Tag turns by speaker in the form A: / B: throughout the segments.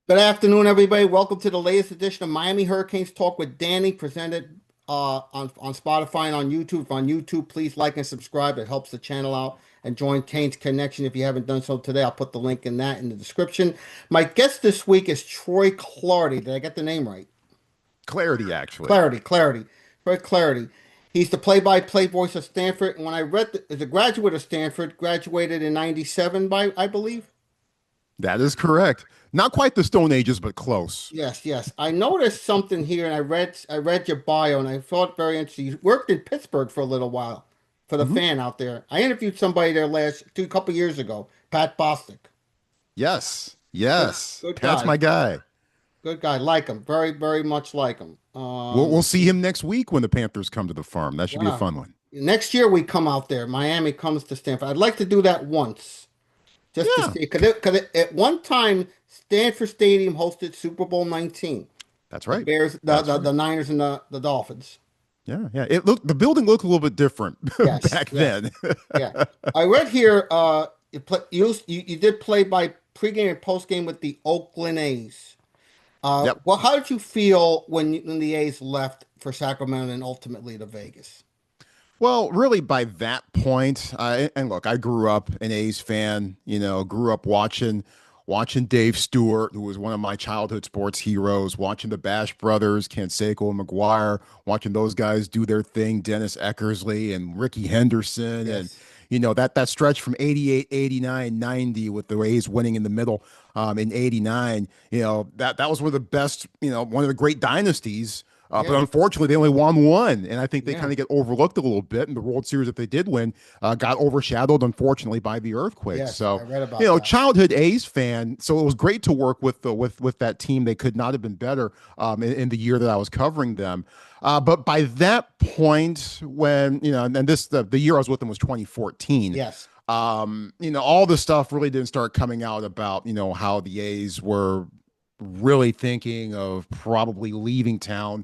A: Good afternoon, everybody. Welcome to the latest edition of Miami Hurricanes Talk with Danny, presented on Spotify and on YouTube. If on YouTube, please like and subscribe. It helps the channel out. And join Canes Connection if you haven't done so today. I'll put the link in that in the description. My guest this week is Troy Clardy. Did I get the name right?
B: Clarity, actually.
A: Clardy. Troy Clardy. He's the play-by-play voice of Stanford. And when I read, is a graduate of Stanford, graduated in '97 by, I believe.
B: That is correct. Not quite the Stone Ages, but close.
A: Yes. I noticed something here, and I read your bio, and I thought very interesting. You worked in Pittsburgh for a little while for the
B: hmm
A: fan out there. I interviewed somebody there a couple years ago, Pat Bostic.
B: Yes,
A: Good,
B: yes.
A: good
B: Pat's
A: guy,
B: my guy.
A: good guy. Like him, very much like him.
B: We'll see him next week when the Panthers come to the farm. That should be a
A: Yeah.
B: fun one.
A: Next year we come out there. Miami comes to Stanford. I'd like to do that once, just to
B: Yeah,
A: see, because at one time Stanford Stadium hosted Super Bowl 19.
B: that's
A: The
B: right.
A: Bears,
B: That's
A: the
B: right.
A: Niners, and the Dolphins.
B: Yeah. The building looked a little bit different
A: Yes,
B: back
A: yes.
B: then.
A: Yeah, I read here. You did play by pregame and postgame with the Oakland A's.
B: Yep.
A: Well, how did you feel when the A's left for Sacramento and ultimately to Vegas?
B: Well, really, by that point, and look, I grew up an A's fan. Grew up watching Dave Stewart, who was one of my childhood sports heroes, watching the Bash Brothers, Canseco and McGuire, watching those guys do their thing, Dennis Eckersley and Ricky Henderson, and
A: Yes.
B: that stretch from 88, 89, 90 with the A's winning in the middle in 89. That was one of the best, one of the great dynasties. But
A: Yeah.
B: unfortunately, they only won one, and I think they
A: Yeah.
B: kind of get overlooked a little bit. And the World Series that they did win got overshadowed, unfortunately, by the earthquake.
A: Yes. I
B: So,
A: read about that.
B: childhood A's fan. So it was great to work with that team. They could not have been better in the year that I was covering them. But by that point, when and this the year I was with them was 2014.
A: Yes.
B: All the stuff really didn't start coming out about how the A's were really thinking of probably leaving town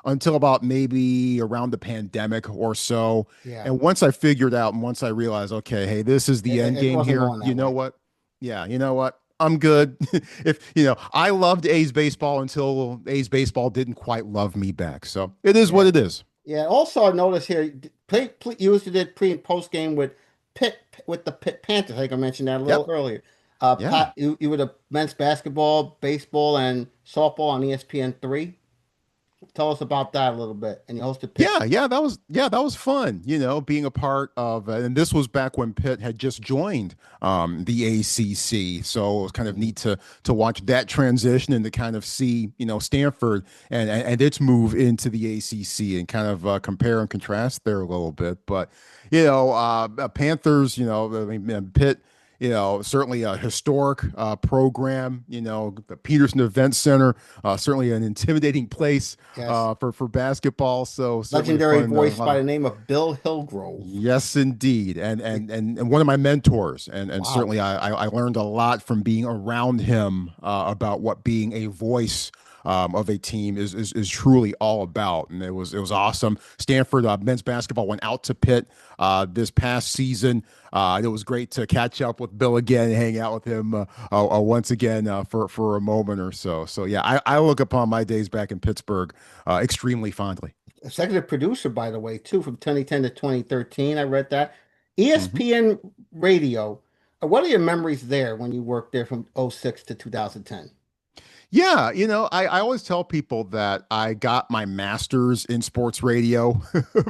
B: until about maybe around the pandemic or so.
A: Yeah.
B: And once I figured out and once I realized, okay, hey, this is the end
A: It
B: game
A: wasn't
B: here.
A: going
B: You
A: that
B: know
A: way.
B: what? Yeah, you know what? I'm good. If I loved A's baseball until A's baseball didn't quite love me back. So it is what
A: Yeah.
B: it is.
A: Yeah. Also, I noticed here, you used to did pre and post game with Pitt with the Pitt Panthers. I think I mentioned that a little
B: Yep.
A: earlier.
B: Yeah.
A: Pat, you were the men's basketball, baseball, and softball on ESPN 3. Tell us about that a little bit. And you hosted Pitt.
B: That was fun. Being a part of, and this was back when Pitt had just joined the ACC, so it was kind of
A: Mhm.
B: neat to watch that transition and to kind of see Stanford and its move into the ACC and kind of compare and contrast there a little bit. But Panthers, I mean, Pitt. Certainly a historic program. The Peterson Event Center, certainly an intimidating place
A: Yes.
B: for basketball. So certainly a
A: Legendary
B: fun,
A: voice
B: lot
A: by
B: of
A: the name of Bill Hillgrove.
B: yes, indeed, and one of my mentors, and
A: Wow.
B: certainly I learned a lot from being around him about what being a voice. Of a team is truly all about, and it was awesome. Stanford men's basketball went out to Pitt this past season. It was great to catch up with Bill again, and hang out with him once again for a moment or so. So yeah, I look upon my days back in Pittsburgh extremely fondly.
A: Executive producer, by the way, too, from 2010 to 2013. I read that.
B: Mhm.
A: ESPN Radio. What are your memories there when you worked there from '06 to 2010?
B: Yeah, I always tell people that I got my master's in sports radio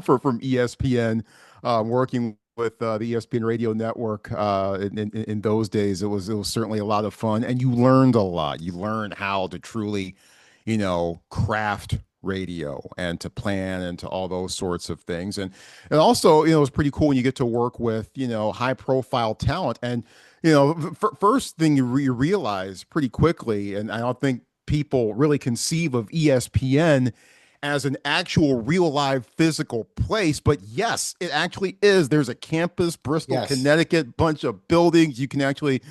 B: from ESPN, working with the ESPN radio network in those days. It was certainly a lot of fun, and you learned a lot. You learned how to truly, craft radio and to plan and to all those sorts of things. And also, it was pretty cool when you get to work with high profile talent. And first thing you realize pretty quickly, and I don't think people really conceive of ESPN as an actual real live physical place, but yes, it actually is. There's a campus, Bristol,
A: Yes.
B: Connecticut, bunch of buildings. You can actually,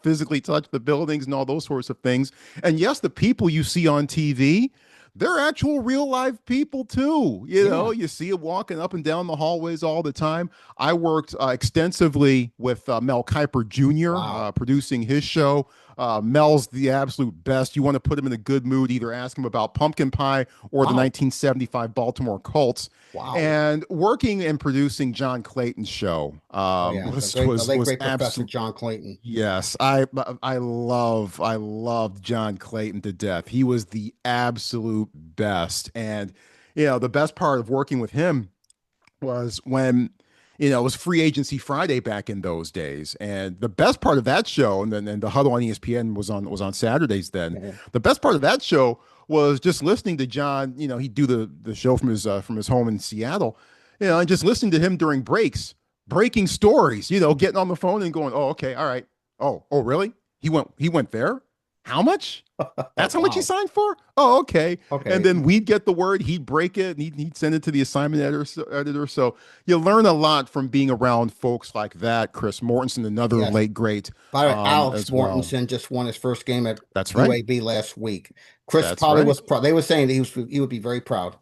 B: physically touch the buildings and all those sorts of things. And yes, the people you see on TV, they're actual real live people too.
A: Yeah.
B: You see them walking up and down the hallways all the time. I worked extensively with Mel Kiper Jr.,
A: Wow.
B: producing his show Mel's the absolute best. You want to put him in a good mood, either ask him about pumpkin pie or the
A: Wow.
B: 1975 Baltimore Colts.
A: Wow.
B: And working and producing John Clayton's show
A: Oh yeah, the late
B: was
A: great Professor
B: absolute.
A: John Clayton.
B: Yes, I loved John Clayton to death. He was the absolute best. And the best part of working with him was when it was free agency Friday back in those days. And the best part of that show, and then the huddle on ESPN was on Saturdays then.
A: Yeah.
B: The best part of that show was just listening to John. He'd do the show from his home in Seattle, and just listening to him during breaks, breaking stories, getting on the phone and going, "Oh, okay, all right. Oh, really? He went there? How much? That's how much he
A: Wow.
B: signed for? Oh, okay." And
A: Okay.
B: then we'd get the word, he'd break it, and he'd send it to the assignment editor. So you learn a lot from being around folks like that. Chris Mortensen, another
A: Yes.
B: late great,
A: By the way, Alex
B: as well.
A: Mortensen just won his first game at
B: That's right.
A: UAB last week. Chris
B: That's
A: probably
B: right.
A: was proud. They were saying that he would be very proud.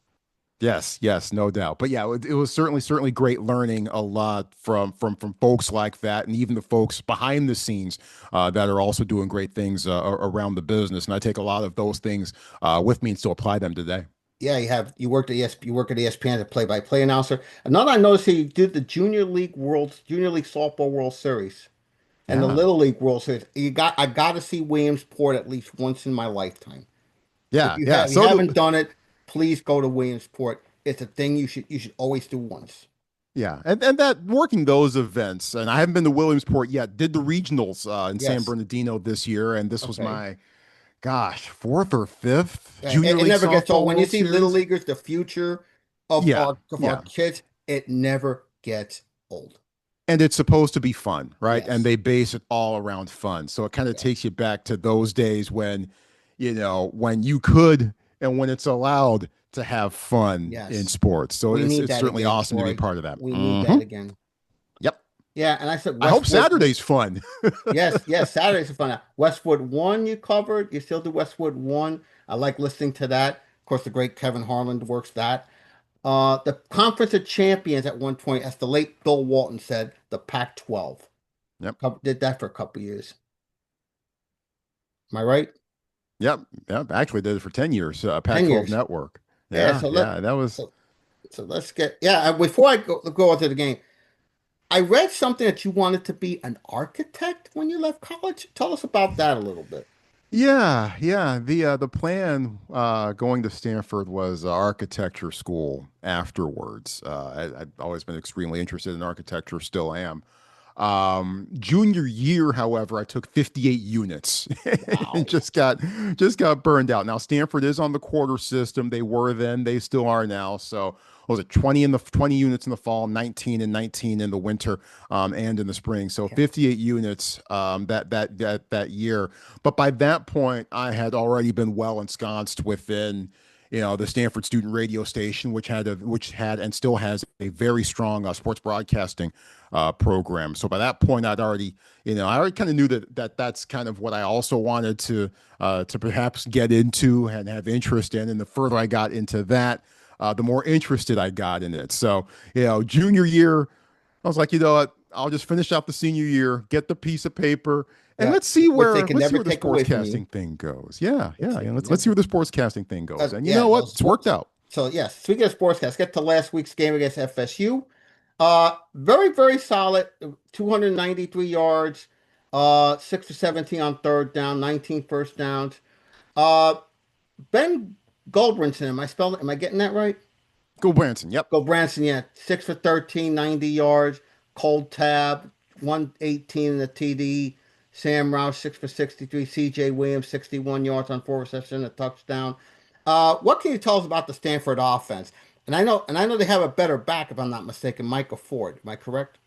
B: Yes, yes, no doubt. But yeah, it was certainly great learning a lot from folks like that, and even the folks behind the scenes that are also doing great things around the business. And I take a lot of those things with me and still apply them today.
A: Yeah, you worked at you work at ESPN as a play-by-play announcer. Another I noticed he did the Junior League Softball World Series and the
B: Yeah,
A: Little League World Series. I got to see Williamsport at least once in my lifetime.
B: yeah, yeah.
A: If you
B: So
A: haven't done it, please go to Williamsport. It's a thing you should always do once.
B: yeah, and that working those events, and I haven't been to Williamsport yet. Did the regionals in San
A: Yes.
B: Bernardino this year, and this was
A: Okay.
B: my gosh, fourth or fifth
A: It,
B: Junior
A: it
B: League
A: never gets old.
B: Softball
A: When you
B: World
A: see little
B: Series.
A: leaguers, the future of
B: Yeah,
A: our
B: yeah.
A: kids, it never gets old.
B: And it's supposed to be fun, right? And
A: Yes.
B: they base it all around fun. So it kind of
A: Yes.
B: takes you back to those days when, when you could and when it's allowed to have fun in
A: Yes.
B: sports. So
A: We
B: it's
A: need
B: it's
A: that
B: certainly
A: again,
B: awesome to be a
A: Troy.
B: part of that.
A: We need that again.
B: Yep.
A: Yeah, and I said
B: I hope
A: Westwood.
B: Saturday's fun.
A: Yes, yes, Saturdays are fun. Westwood One you covered. You still do Westwood One. I like listening to that. Of course, the great Kevin Harlan works that. The Conference of Champions at one point, as the late Bill Walton said, the Pac-12.
B: Yep.
A: Did that for a couple years. Am I right?
B: Yep. Yep. Actually did it for 10 years.
A: 10
B: Pac-12
A: years.
B: Network.
A: Yeah,
B: Yeah. Yeah. That was.
A: so, so let's get before I go into the game, I read something that you wanted to be an architect when you left college. Tell us about that a little bit.
B: Yeah, yeah. The plan going to Stanford was architecture school afterwards. I've always been extremely interested in architecture, still am. Junior year, however, I took 58 units and
A: Wow.
B: just got burned out. Now Stanford is on the quarter system. They were then, they still are now. So what was it 20 units in the fall, 19 and 19 in the winter, and in the spring. So
A: Okay.
B: 58 units that year. But by that point, I had already been well ensconced within the Stanford Student Radio Station, which had and still has a very strong sports broadcasting program. So by that point, I already kind of knew that's kind of what I also wanted to perhaps get into and have interest in. And the further I got into that, the more interested I got in it. So junior year, I was like, you know what? I'll just finish out the senior year, get the piece of paper, and
A: Yeah,
B: let's see
A: which they
B: where
A: can
B: let's see
A: never
B: where the
A: take away from you.
B: sportscasting thing goes. Yeah,
A: Which
B: yeah,
A: they can
B: let's see
A: never.
B: where the sportscasting thing goes. And you
A: Yeah,
B: know what?
A: those
B: It's worked
A: sports.
B: out.
A: So yes, speaking of sportscast, get to last week's game against FSU. Very, very solid. 293 yards, 6 for 17 on third down, 19 first downs. Uh, Ben Goldbrinson, am I getting that right?
B: Go Branson. Yep.
A: Go Branson, yeah. 6 for 13, 90 yards. Cold tab, 118 in the TD. Sam Roush, 6 for 63. CJ Williams, 61 yards on 4 receptions and a touchdown. What can you tell us about the Stanford offense? And I know they have a better back, if I'm not mistaken, Micah Ford. Am I correct?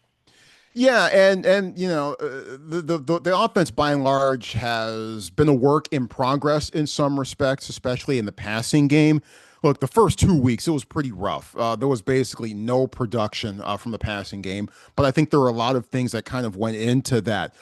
B: Yeah, and the offense by and large has been a work in progress in some respects, especially in the passing game. Look, the first 2 weeks it was pretty rough. There was basically no production from the passing game, but I think there were a lot of things that kind of went into that.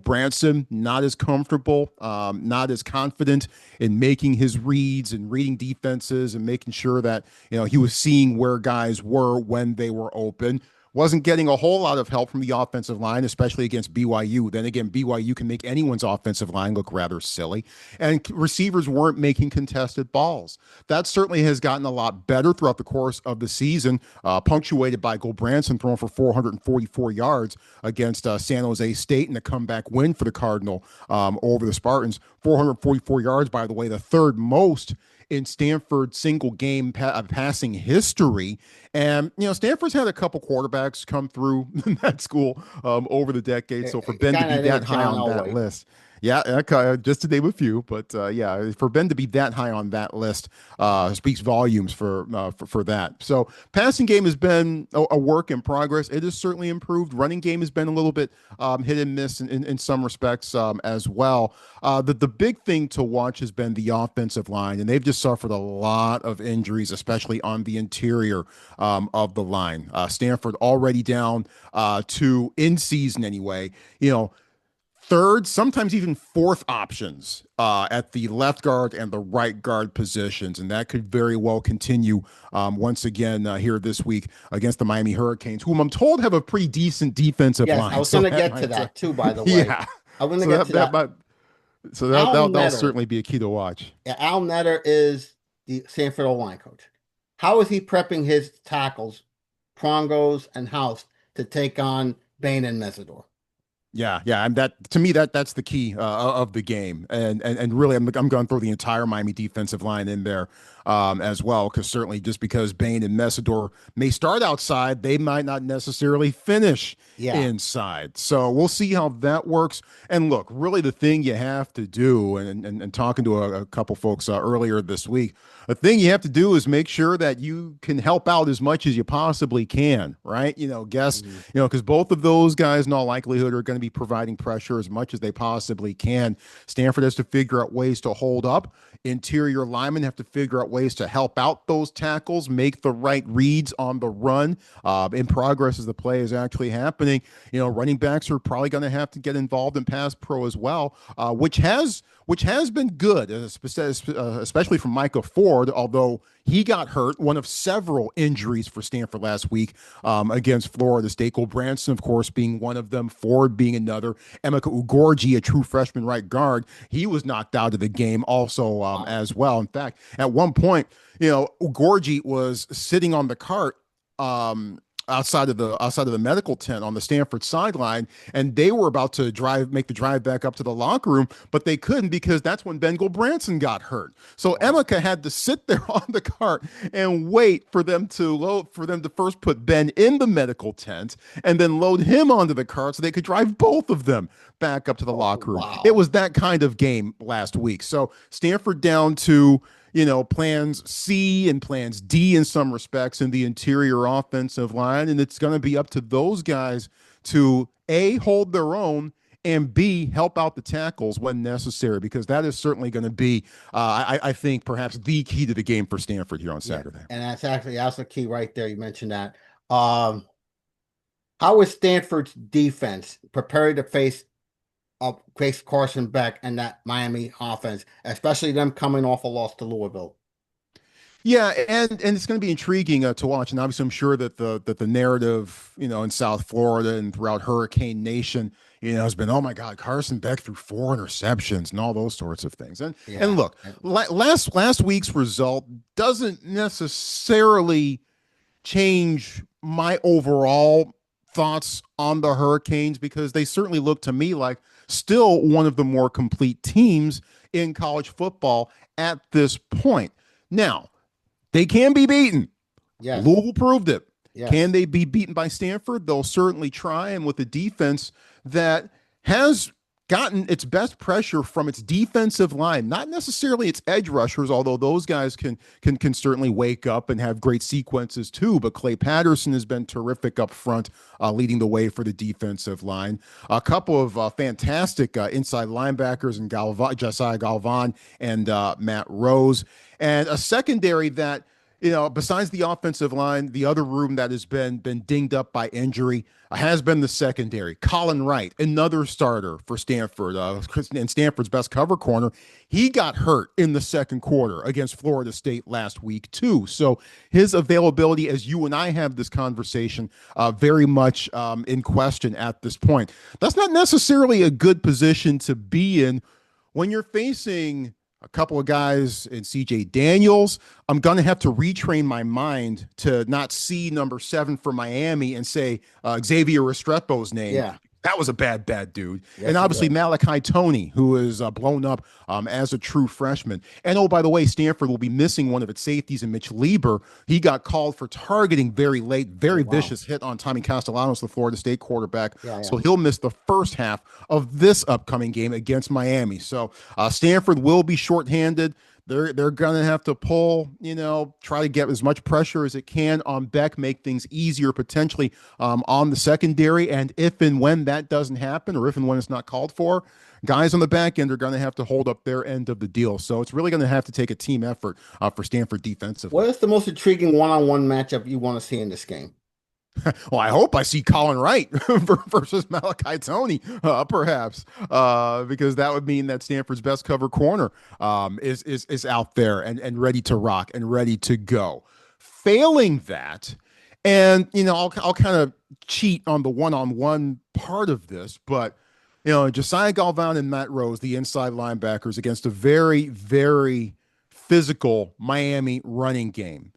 B: Branson not as comfortable, not as confident in making his reads and reading defenses and making sure that he was seeing where guys were when they were open. wasn't getting a whole lot of help from the offensive line, especially against BYU. Then again, BYU can make anyone's offensive line look rather silly, and receivers weren't making contested balls. That certainly has gotten a lot better throughout the course of the season, punctuated by Branson throwing for 444 yards against San Jose State in a comeback win for the Cardinal over the Spartans. 444 yards, by the way, the third most in Stanford single game passing history. And, Stanford's had a couple quarterbacks come through that school over the decades. So for Ben to
A: Kind
B: be
A: of
B: that
A: think
B: high
A: John
B: on that
A: Elway.
B: list, yeah, okay, just to name a few, but yeah, for Ben to be that high on that list speaks volumes for that. So passing game has been a work in progress. It has certainly improved. Running game has been a little bit hit and miss in some respects as well. The big thing to watch has been the offensive line, and they've just suffered a lot of injuries, especially on the interior of the line. Stanford already down to in season anyway. Third, sometimes even fourth options at the left guard and the right guard positions. And that could very well continue once again here this week against the Miami Hurricanes, whom I'm told have a pretty decent defensive
A: Yes, I
B: line.
A: was
B: So
A: going to
B: that
A: get to
B: might,
A: that too, by the way.
B: yeah.
A: I'm going to
B: So
A: get
B: that
A: to
B: that
A: that.
B: might, so
A: Al
B: that'll
A: Netter.
B: certainly be a key to watch.
A: Al Netter is the Stanford O-line coach. How is he prepping his tackles, Prongos and House, to take on Bain and Mesidor?
B: Yeah, and that to me that's the key of the game, and really I'm going to throw the entire Miami defensive line in there as well, because certainly just because Bain and Messidor may start outside, they might not necessarily finish
A: Yeah.
B: inside. So we'll see how that works. And look, really the thing you have to do, and talking to a couple folks earlier this week, the thing you have to do is make sure that you can help out as much as you possibly can, right?
A: Mhm.
B: Because both of those guys in all likelihood are going to be providing pressure as much as they possibly can. Stanford has to figure out ways to hold up. Interior linemen have to figure out ways to help out those tackles, make the right reads on the run in progress as the play is actually happening. Running backs are probably going to have to get involved in pass pro as well, which has been good, especially from Micah Ford, although he got hurt, one of several injuries for Stanford last week against Florida State. Branson, of course, being one of them, Ford being another. Emeka Ugorji, a true freshman right guard, he was knocked out of the game also
A: Wow.
B: as well. In fact, at one point, Ugorji was sitting on the cart outside of the medical tent on the Stanford sideline, and they were about to make the drive back up to the locker room, but they couldn't because that's when Ben Branson got hurt. So
A: Wow.
B: Emeka had to sit there on the cart and wait for them to first put Ben in the medical tent and then load him onto the cart so they could drive both of them back up to the
A: Oh,
B: locker room. It
A: wow.
B: was that kind of game last week. So Stanford down to plans C and plans D in some respects in the interior offensive line. And it's going to be up to those guys to A, hold their own, and B, help out the tackles when necessary, because that is certainly going to be, I think, perhaps the key to the game for Stanford here on
A: Yeah.
B: Saturday.
A: And that's the key right there. You mentioned that. Um, how is Stanford's defense prepared to face Carson Beck and that Miami offense, especially them coming off a loss to Louisville?
B: Yeah, and it's going to be intriguing to watch, and obviously I'm sure that the narrative, in South Florida and throughout Hurricane Nation, has been, oh my God, Carson Beck threw 4 interceptions and all those sorts of things. And
A: Yeah.
B: look, last week's result doesn't necessarily change my overall thoughts on the Hurricanes, because they certainly look to me like still one of the more complete teams in college football at this point. Now, they can be beaten.
A: Yes.
B: Louisville proved it. Can
A: Yes.
B: they be beaten by Stanford? They'll certainly try. And with a defense that has gotten its best pressure from its defensive line, not necessarily its edge rushers, although those guys can certainly wake up and have great sequences too. But Clay Patterson has been terrific up front, leading the way for the defensive line. A couple of fantastic inside linebackers in Josiah Galvan and Matt Rose, and a secondary that besides the offensive line, the other room that has been dinged up by injury has been the secondary. Colin Wright, another starter for Stanford, and Stanford's best cover corner, he got hurt in the second quarter against Florida State last week too. So his availability, as you and I have this conversation, very much in question at this point. That's not necessarily a good position to be in when you're facing a couple of guys in CJ Daniels. I'm going to have to retrain my mind to not see number 7 for Miami and say Xavier Restrepo's name.
A: Yeah.
B: That was a bad dude. And
A: Yes, he
B: obviously
A: was.
B: Malachi Tony, who is blown up as a true freshman. And oh, by the way, Stanford will be missing one of its safeties in Mitch Lieber. He got called for targeting very late,
A: Oh,
B: very
A: wow.
B: vicious hit on Tommy Castellanos, the Florida State quarterback.
A: Yeah, yeah.
B: So he'll miss the first half of this upcoming game against Miami. So Stanford will be shorthanded. They're gonna have to pull, try to get as much pressure as it can on Beck, make things easier potentially on the secondary. And if and when that doesn't happen, or if and when it's not called for, guys on the back end are going to have to hold up their end of the deal. So it's really going to have to take a team effort for Stanford
A: What
B: defensively.
A: is the most intriguing one-on-one matchup you want to see in this game?
B: Well, I hope I see Colin Wright versus Malachi Tony, perhaps, because that would mean that Stanford's best cover corner is out there and ready to rock and ready to go. Failing that, and I'll kind of cheat on the one-on-one part of this, but Josiah Galvan and Matt Rose, the inside linebackers, against a very, very physical Miami running game.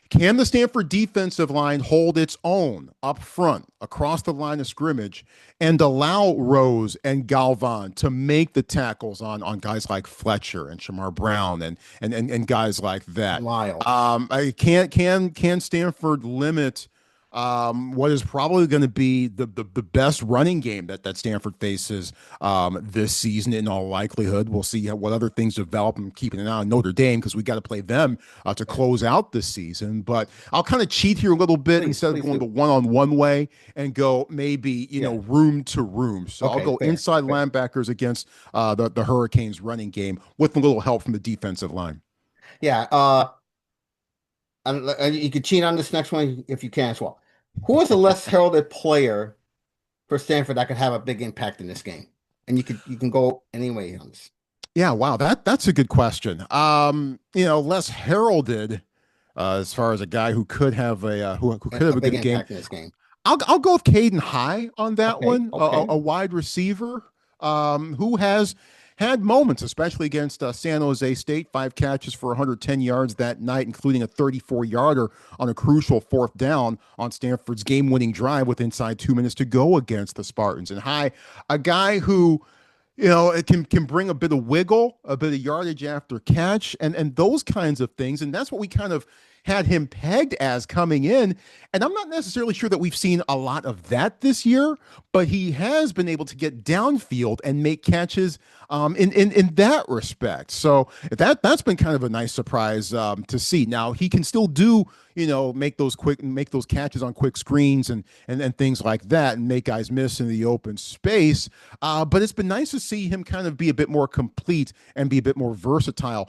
B: Can the Stanford defensive line hold its own up front across the line of scrimmage and allow Rose and Galvan to make the tackles on guys like Fletcher and Shamar Brown and guys like that?
A: Lyle.
B: I can Stanford limit what is probably going to be the best running game that Stanford faces this season in all likelihood. We'll see what other things develop. I'm keeping an eye on Notre Dame because we got to play them to close out this season. But I'll kind of cheat here a little bit
A: Please,
B: instead of
A: please
B: going
A: do.
B: the one-on-one way and go maybe,
A: Yeah.
B: room to room. So I'll
A: Okay,
B: go
A: fair,
B: inside
A: fair.
B: linebackers against the Hurricanes running game with a little help from the defensive line.
A: Yeah, and you can cheat on this next one if you can as well. Who is the less heralded player for Stanford that could have a big impact in this game? And you can go any way on this.
B: Yeah, wow, that's a good question. Less heralded as far as a guy who could have who could have
A: A
B: a
A: big
B: good game.
A: impact in this game.
B: I'll go with Caden High on that
A: Okay,
B: one,
A: okay.
B: a wide receiver who has had moments, especially against San Jose State, 5 catches for 110 yards that night, including a 34-yarder on a crucial fourth down on Stanford's game-winning drive with inside 2 minutes to go against the Spartans. And High, a guy who it can bring a bit of wiggle, a bit of yardage after catch, and those kinds of things. And that's what we kind of had him pegged as coming in. And I'm not necessarily sure that we've seen a lot of that this year, but he has been able to get downfield and make catches in that respect. So that's been kind of a nice surprise to see. Now he can still do make those catches on quick screens and things like that and make guys miss in the open space. But it's been nice to see him kind of be a bit more complete and be a bit more versatile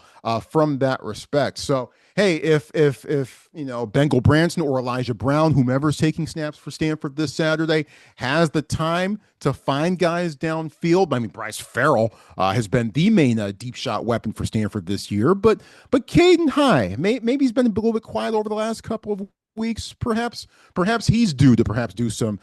B: from that respect. So hey, if Bengal Branson or Elijah Brown, whomever's taking snaps for Stanford this Saturday, has the time to find guys downfield. I mean, Bryce Farrell has been the main deep shot weapon for Stanford this year, but Caden High, maybe he's been a little bit quiet over the last couple of weeks. Perhaps he's due to perhaps do some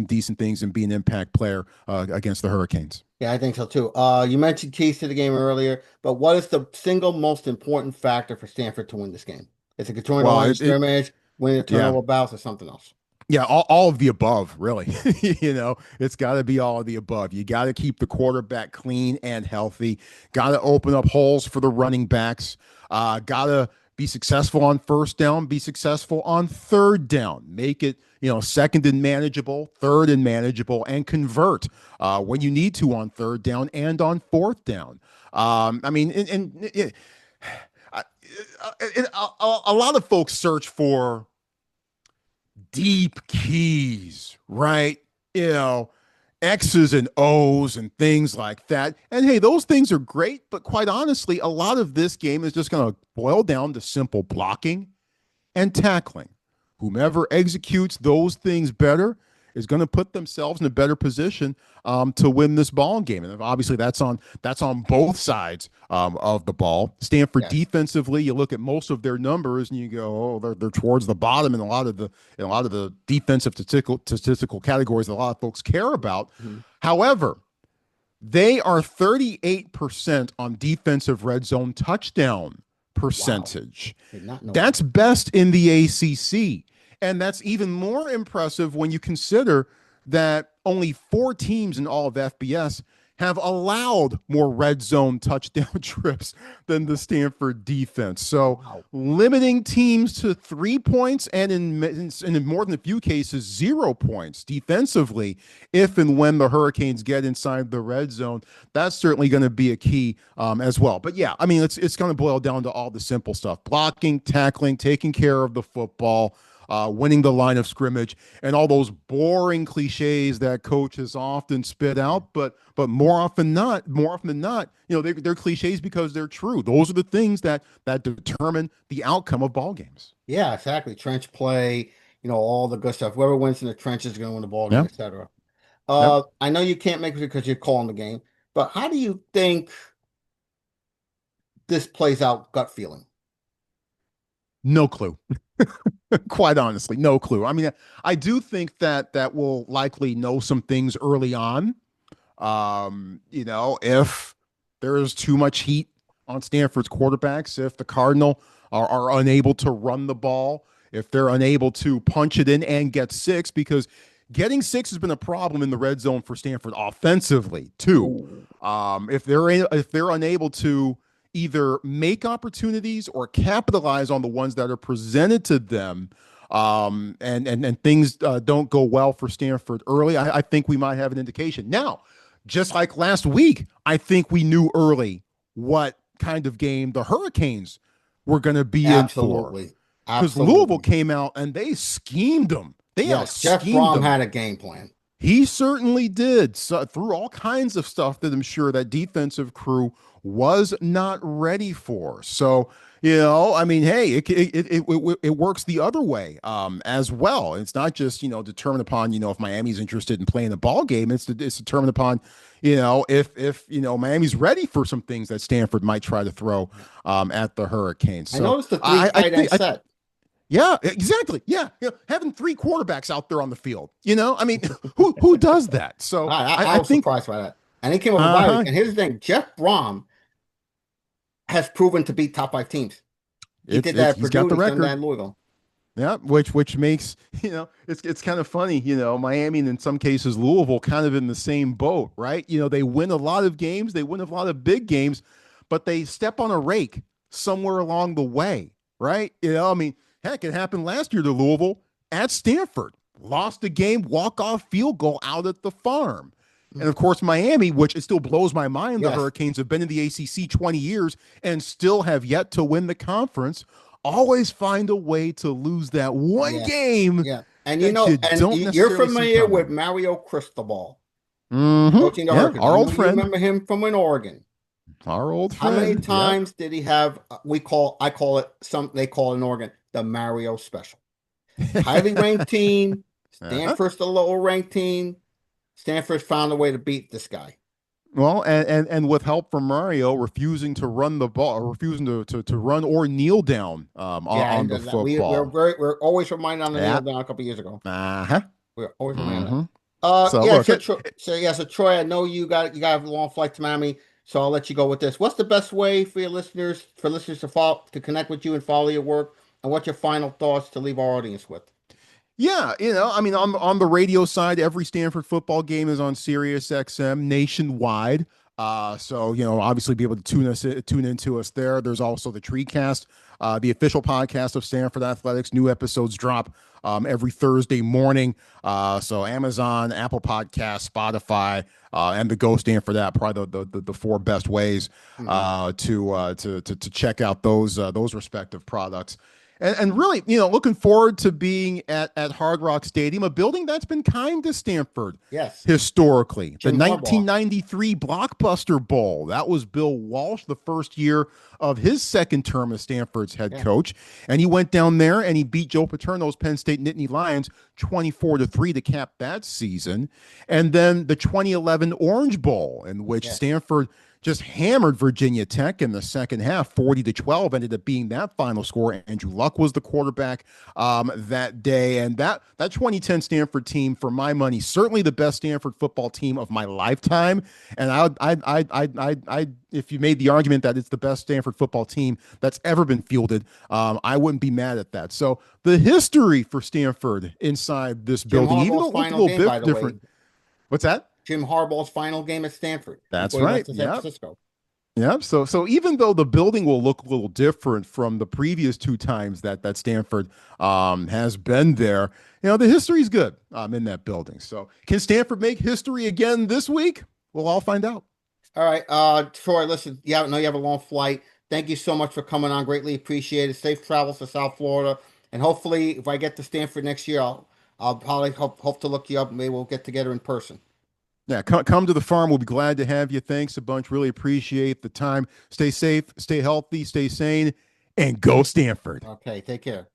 B: decent things and be an impact player against the Hurricanes.
A: Yeah, I think so too. You mentioned keys to the game earlier, but what is the single most important factor for Stanford to win this game? Is it controlling the
B: Well,
A: line of scrimmage, winning the
B: yeah.
A: turnover battles, or something else?
B: Yeah, all of the above, really. It's got to be all of the above. You got to keep the quarterback clean and healthy. Got to open up holes for the running backs. Got to be successful on first down, be successful on third down. Make it, second and manageable, third and manageable, and convert when you need to on third down and on fourth down. I mean, a lot of folks search for deep keys, right? X's and O's and things like that. And hey, those things are great, but quite honestly, a lot of this game is just going to boil down to simple blocking and tackling. Whomever executes those things better is going to put themselves in a better position to win this ball game. And obviously, that's on both sides of the ball. Stanford
A: Yes.
B: defensively, you look at most of their numbers and you go, oh, they're towards the bottom in a lot of the defensive statistical categories that a lot of folks care about.
A: Mhm.
B: However, they are 38% on defensive red zone touchdown
A: Wow.
B: percentage.
A: Did not know that.
B: That's best in the ACC. And that's even more impressive when you consider that only 4 teams in all of FBS have allowed more red zone touchdown trips than the Stanford defense. So
A: Wow.
B: limiting teams to 3 points and in more than a few cases, 0 points defensively, if and when the Hurricanes get inside the red zone, that's certainly going to be a key as well. But yeah, I mean, it's going to boil down to all the simple stuff: blocking, tackling, taking care of the football, winning the line of scrimmage, and all those boring cliches that coaches often spit out. But more often than not, they're cliches because they're true. Those are the things that determine the outcome of ball games.
A: Yeah, exactly. Trench play, all the good stuff. Whoever wins in the trenches is going to win the ball game,
B: Yeah.
A: etc.
B: Yep.
A: I know you can't make it because you're calling the game, but how do you think this plays out gut feeling?
B: No clue. Quite honestly, no clue. I mean, I do think that we'll likely know some things early on. If there's too much heat on Stanford's quarterbacks, if the Cardinal are unable to run the ball, if they're unable to punch it in and get six, because getting six has been a problem in the red zone for Stanford offensively too.
A: Ooh.
B: If they're unable to either make opportunities or capitalize on the ones that are presented to them, and things don't go well for Stanford early, I think we might have an indication. Now, just like last week, I think we knew early what kind of game the Hurricanes were going to be in for,
A: Absolutely.
B: because Louisville
A: Absolutely.
B: came out and they schemed them. They out
A: Yes, Jeff
B: schemed
A: Brom
B: them.
A: had a game plan.
B: He certainly did. So, through all kinds of stuff that I'm sure that defensive crew was not ready for. So, I mean, hey, it works the other way as well. It's not just determined upon if Miami's interested in playing the ball game. It's determined upon if Miami's ready for some things that Stanford might try to throw at the Hurricanes.
A: I
B: So
A: noticed the three
B: I
A: tight end
B: think I
A: set.
B: yeah, exactly. Yeah, having 3 quarterbacks out there on the field. I mean, who does that? So
A: I
B: I
A: was
B: think,
A: surprised by that. And he came off a bye week.
B: uh-huh.
A: And here's the thing, Jeff Brom has proven to beat top 5 teams. He did that at
B: He's got
A: Purdue.
B: the
A: He's done that
B: record.
A: in Louisville.
B: Yeah, which makes it's kind of funny. Miami and in some cases Louisville kind of in the same boat, right? They win a lot of games, they win a lot of big games, but they step on a rake somewhere along the way, right? I mean, heck, it happened last year to Louisville at Stanford. Lost the game, walk-off field goal out at the farm. And of course, Miami, which it still blows my mind, the
A: Yes.
B: Hurricanes have been in the ACC 20 years and still have yet to win the conference. Always find a way to lose that one
A: Yeah.
B: game
A: Yeah. And
B: that you don't
A: you're
B: necessarily see
A: familiar with
B: coming.
A: Mario Cristobal, coaching the
B: Yeah,
A: Hurricanes.
B: our
A: I
B: old
A: know you
B: friend,
A: remember him from in Oregon.
B: our old
A: How many
B: friend. Yep.
A: times did he have I call it they call it in Oregon the Mario special. Highly ranked team,
B: Uh-huh.
A: Stanford's the lower ranked team. Stanford's found a way to beat this guy.
B: Well, and with help from Mario refusing to run the ball, refusing to run or kneel down
A: Yeah,
B: on
A: and
B: the
A: we're
B: football.
A: we're always reminded on the
B: Yeah.
A: kneel down a couple years ago.
B: Uh-huh.
A: We're always reminded of that.
B: hmm So
A: Yeah.
B: look,
A: So Troy, I know you got a long flight to Miami, so I'll let you go with this. What's the best way for your listeners to follow to connect with you and follow your work, and what's your final thoughts to leave our audience with?
B: yeah, I mean, on the radio side, every Stanford football game is on Sirius XM nationwide. So obviously, be able to tune into us there. There's also the TreeCast, the official podcast of Stanford Athletics. New episodes drop every Thursday morning. So Amazon, Apple Podcasts, Spotify, and the Go Stanford app, probably the 4 best ways
A: Mhm.
B: to check out those respective products. And really, looking forward to being at Hard Rock Stadium, a building that's been kind to Stanford
A: Yes,
B: historically. The
A: Jim Harbaugh.
B: 1993 Blockbuster Bowl. That was Bill Walsh, the first year of his second term as Stanford's head
A: Yeah,
B: coach. And he went down there and he beat Joe Paterno's Penn State Nittany Lions 24-3 to cap that season. And then the 2011 Orange Bowl, in which
A: yeah.
B: Stanford just hammered Virginia Tech in the second half, 40-12, ended up being that final score. Andrew Luck was the quarterback that day. And that 2010 Stanford team, for my money, certainly the best Stanford football team of my lifetime. And if you made the argument that it's the best Stanford football team that's ever been fielded, I wouldn't be mad at that. So the history for Stanford inside this
A: Jim
B: building, even
A: Harbaugh's
B: though it looked a
A: final
B: little
A: game, by
B: bit
A: the way.
B: different. What's that?
A: Jim Harbaugh's final game at Stanford
B: That's
A: before he went
B: right.
A: to San
B: Yeah.
A: Francisco.
B: Yeah. So even though the building will look a little different from the previous two times that Stanford has been there, the history is good in that building. So can Stanford make history again this week? We'll all find out.
A: All right, Troy, listen, I know you have a long flight. Thank you so much for coming on. Greatly appreciated. Safe travels to South Florida. And hopefully, if I get to Stanford next year, I'll probably hope to look you up. Maybe we'll get together in person.
B: Yeah, come to the farm. We'll be glad to have you. Thanks a bunch. Really appreciate the time. Stay safe, stay healthy, stay sane, and go Stanford.
A: Okay, take care.